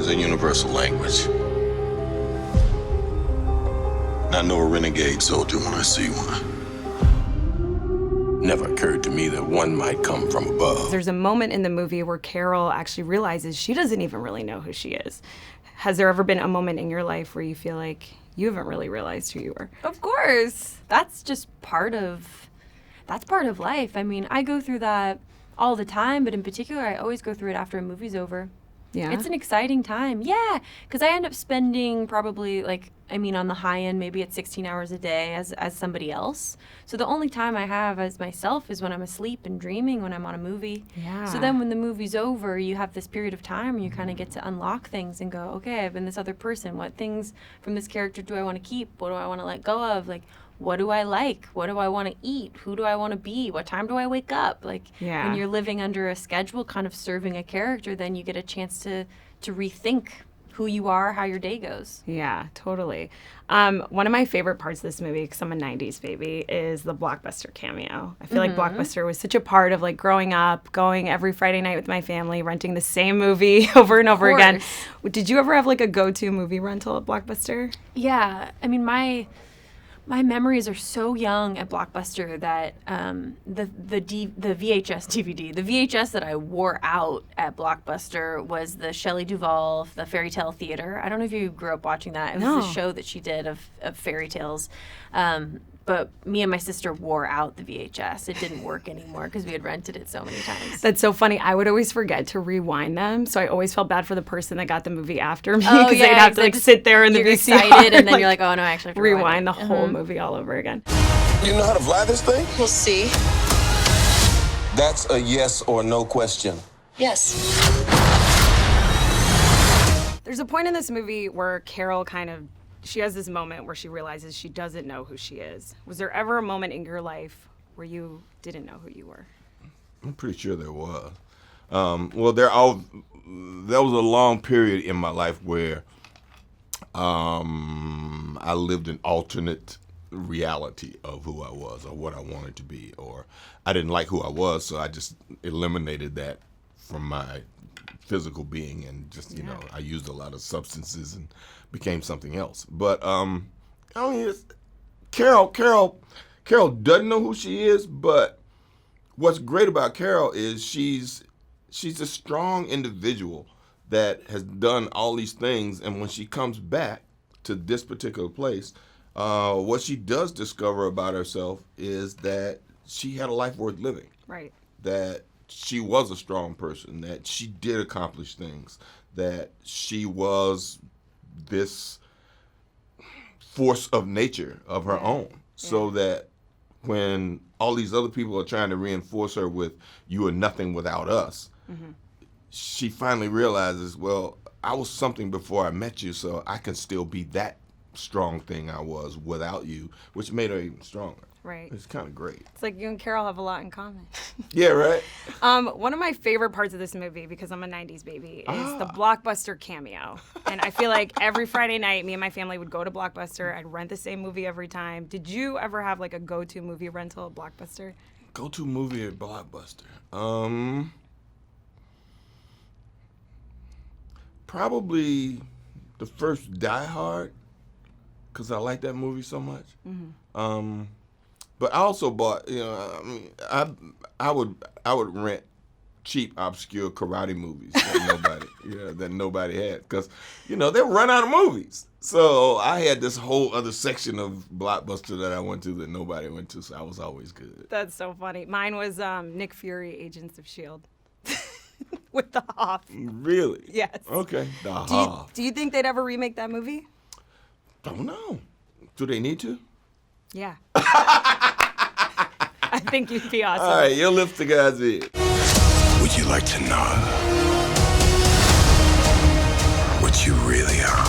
is a universal language. And I know a renegade soldier when I see one. Never occurred to me that one might come from above. There's a moment in the movie where Carol actually realizes she doesn't even really know who she is. Has there ever been a moment in your life where you feel like you haven't really realized who you are? Of course. That's part of life. I mean, I go through that all the time, but in particular, I always go through it after a movie's over. Yeah. It's an exciting time. Yeah, because I end up spending probably on the high end, maybe it's 16 hours a day as somebody else. So the only time I have as myself is when I'm asleep and dreaming when I'm on a movie. Yeah. So then when the movie's over, you have this period of time where you kind of get to unlock things and go, okay, I've been this other person. What things from this character do I want to keep? What do I want to let go of? Like, what do I like? What do I want to eat? Who do I want to be? What time do I wake up? Like, when you're living under a schedule, kind of serving a character, then you get a chance to rethink who you are, how your day goes. Yeah, totally. One of my favorite parts of this movie, because I'm a 90s baby, is the Blockbuster cameo. I feel like Blockbuster was such a part of like growing up, going every Friday night with my family, renting the same movie over and over again. Did you ever have like a go-to movie rental at Blockbuster? Yeah. I mean, my memories are so young at Blockbuster that the VHS DVD, the VHS that I wore out at Blockbuster was the Shelley Duvall, the Fairy Tale Theater. I don't know if you grew up watching that. It was a show that she did of fairy tales. But me and my sister wore out the VHS. It didn't work anymore because we had rented it so many times. That's so funny. I would always forget to rewind them, so I always felt bad for the person that got the movie after me because they'd have to like sit there in the VCR. Excited, and then you're like, oh no, I actually have to rewind the whole movie all over again. You know how to fly this thing? We'll see. That's a yes or no question. Yes. There's a point in this movie where Carol she has this moment where she realizes she doesn't know who she is. Was there ever a moment in your life where you didn't know who you were? I'm pretty sure there was. There was a long period in my life where I lived an alternate reality of who I was or what I wanted to be, or I didn't like who I was, so I just eliminated that from my physical being and just, you know, I used a lot of substances and became something else. But Carol doesn't know who she is, but what's great about Carol is she's a strong individual that has done all these things, and when she comes back to this particular place, what she does discover about herself is that she had a life worth living. Right. That she was a strong person, that she did accomplish things, that she was this force of nature of her own. So that when all these other people are trying to reinforce her with, you are nothing without us, she finally realizes, well, I was something before I met you, so I can still be that strong thing I was without you, which made her even stronger. Right. It's kind of great. It's like you and Carol have a lot in common. Yeah, right? One of my favorite parts of this movie, because I'm a 90s baby, is the Blockbuster cameo. And I feel like every Friday night, me and my family would go to Blockbuster. I'd rent the same movie every time. Did you ever have like a go-to movie rental at Blockbuster? Go-to movie at Blockbuster? Probably the first Die Hard, because I like that movie so much. But I also bought, I would rent cheap, obscure karate movies that nobody had, because they run out of movies. So I had this whole other section of Blockbuster that I went to that nobody went to, so I was always good. That's so funny. Mine was Nick Fury, Agents of S.H.I.E.L.D. with the Hoff. Really? Yes. Okay, the Hoff. Do you think they'd ever remake that movie? Don't know. Do they need to? Yeah. I think you'd be awesome. All right, your lips to God's ear. Would you like to know what you really are?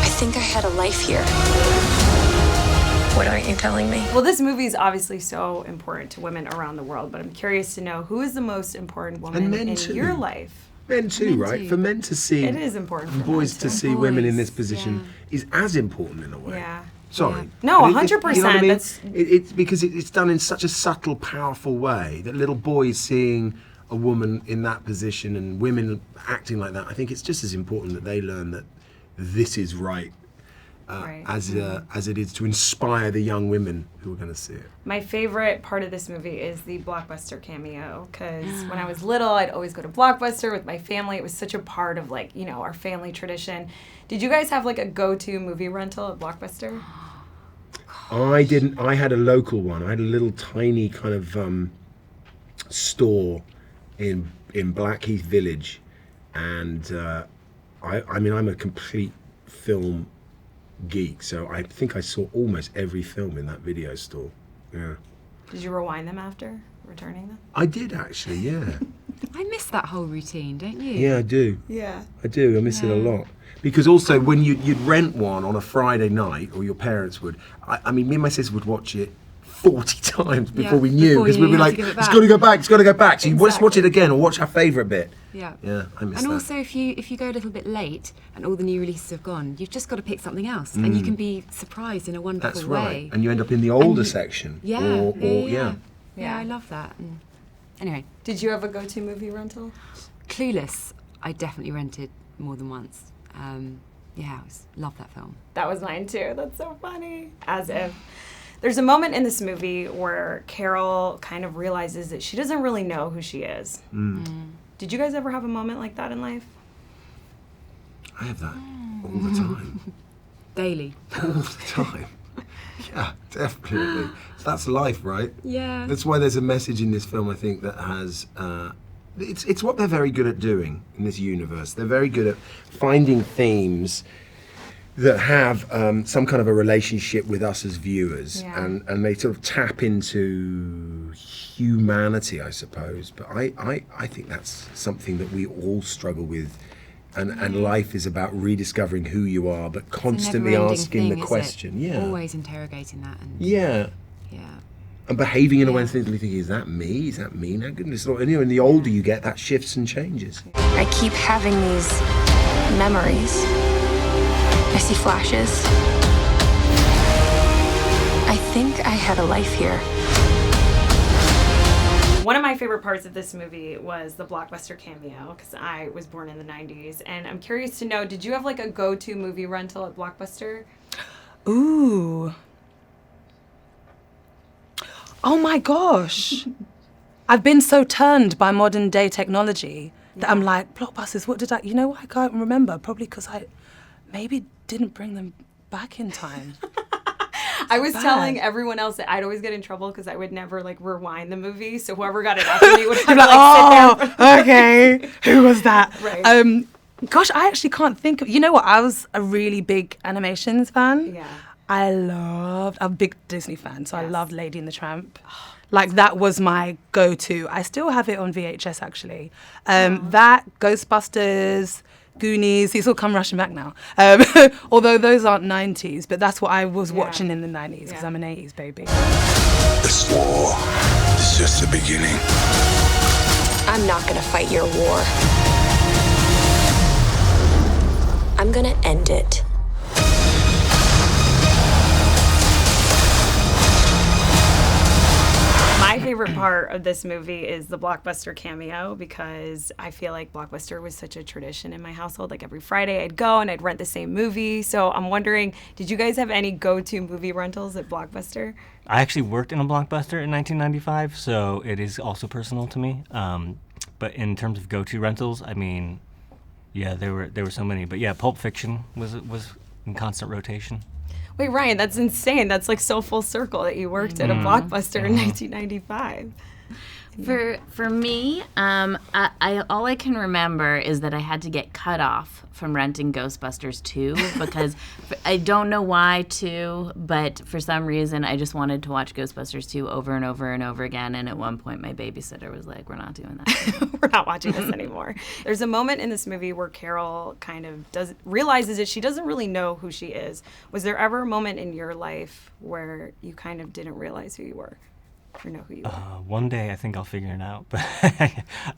I think I had a life here. What aren't you telling me? Well, this movie is obviously so important to women around the world, but I'm curious to know, who is the most important woman in your life? Men too, right? Too. For men to see, it is important for boys to see women in this position is as important in a way. Yeah. Sorry. Yeah. No, 100%. You know what I mean? That's... It's because it's done in such a subtle, powerful way that little boys seeing a woman in that position and women acting like that, I think it's just as important that they learn that this is right, as it is to inspire the young women who are going to see it. My favorite part of this movie is the Blockbuster cameo, because when I was little, I'd always go to Blockbuster with my family. It was such a part of, like, you know, our family tradition. Did you guys have, like, a go-to movie rental at Blockbuster? I didn't. I had a local one. I had a little tiny kind of store in Blackheath Village, and I mean, I'm a complete film geek, so I think I saw almost every film in that video store. Yeah. Did you rewind them after returning them? I did actually, yeah. I miss that whole routine, don't you? Yeah, I do. Yeah. I do. I miss it a lot. Because also when you'd rent one on a Friday night, or your parents would, I mean, me and my sister would watch it 40 times before we knew, because we'd be like, it's got to go back, it's got to go back. So you just watch it again, or watch our favourite bit. Yeah. Yeah, I miss that. And also, if you go a little bit late and all the new releases have gone, you've just got to pick something else, and you can be surprised in a wonderful That's way. right. And you end up in the older section. Yeah, Yeah. Yeah, I love that. And anyway, Did you have a go-to movie rental? Clueless, I definitely rented more than once. Yeah, love that film. That was mine too. That's so funny. As if. There's a moment in this movie where Carol kind of realizes that she doesn't really know who she is. Did you guys ever have a moment like that in life? I have that all the time. Daily. All the time. Yeah, definitely. That's life, right? Yeah. That's why there's a message in this film, I think, that has... It's what they're very good at doing in this universe. They're very good at finding themes that have some kind of a relationship with us as viewers, and they sort of tap into humanity, I suppose. But I think that's something that we all struggle with, and life is about rediscovering who you are, but constantly asking the question. Yeah, always interrogating that. And yeah. And behaving in a way and thinking, is that me? Is that me? Now, goodness, and you know, and the older you get, that shifts and changes. I keep having these memories. I see flashes. I think I had a life here. One of my favorite parts of this movie was the Blockbuster cameo, because I was born in the 90s. And I'm curious to know, did you have like a go-to movie rental at Blockbuster? Ooh. Oh my gosh. I've been so turned by modern day technology that I'm like, Blockbusters, what did I, you know what, I can't remember. Probably because I maybe didn't bring them back in time. I was telling everyone else that I'd always get in trouble because I would never like rewind the movie. So whoever got it after me would have to like sit down. Okay, who was that? Right. Gosh, I actually can't think of, you know what, I was a really big animations fan. Yeah. I'm a big Disney fan, so I loved Lady and the Tramp. Like, that was my go-to. I still have it on VHS, actually. That, Ghostbusters, Goonies, these all come rushing back now. Although those aren't 90s, but that's what I was watching in the 90s, because I'm an 80s baby. This war is just the beginning. I'm not gonna fight your war. I'm gonna end it. My favorite part of this movie is the Blockbuster cameo, because I feel like Blockbuster was such a tradition in my household. Like every Friday I'd go and I'd rent the same movie. So I'm wondering, did you guys have any go-to movie rentals at Blockbuster? I actually worked in a Blockbuster in 1995, so it is also personal to me. But in terms of go-to rentals, I mean, yeah, there were so many. But yeah, Pulp Fiction was in constant rotation. Wait, Ryan, that's insane. That's like so full circle that you worked at a Blockbuster in 1995. For me, I all I can remember is that I had to get cut off from renting Ghostbusters 2 because I don't know why 2, but for some reason I just wanted to watch Ghostbusters 2 over and over and over again. And at one point, my babysitter was like, "We're not doing that. We're not watching this anymore." There's a moment in this movie where Carol kind of realizes that she doesn't really know who she is. Was there ever a moment in your life where you kind of didn't realize who you were? Or know who you are? One day I think I'll figure it out, but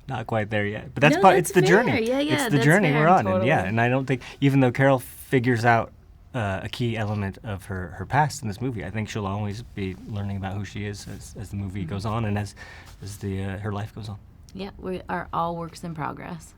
not quite there yet. But that's it's the journey. Yeah, it's the journey we're on. Totally. And I don't think, even though Carol figures out a key element of her past in this movie, I think she'll always be learning about who she is as the movie goes on and as her life goes on. Yeah, we are all works in progress.